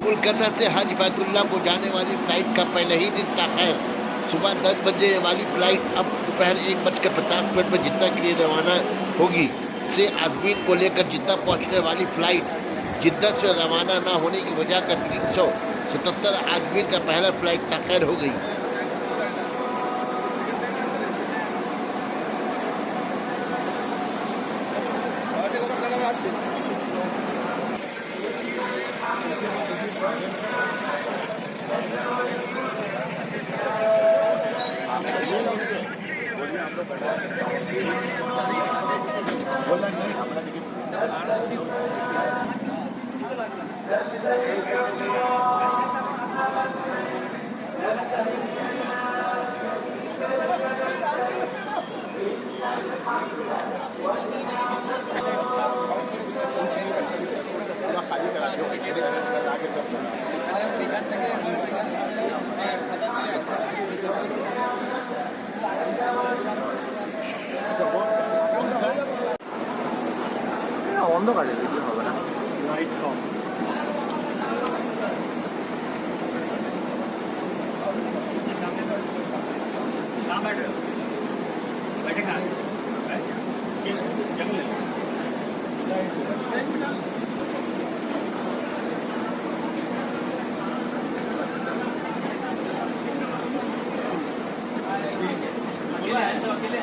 कोलकाता से हज बैतुल्ला को जाने वाली फ्लाइट का पहले ही दिन ताख़िर। सुबह 10 बजे वाली फ्लाइट अब दोपहर 1:50 पर जिद्दा के लिए रवाना होगी। से अजमीर को लेकर जिद्दा पहुंचने वाली फ्लाइट जिद्दा से रवाना न होने की वजह कर 377 अजमीर का पहला फ्लाइट ताख़िर हो गई। অন্ধকারে ভিডিও হবে না, লাইট কম। अकेले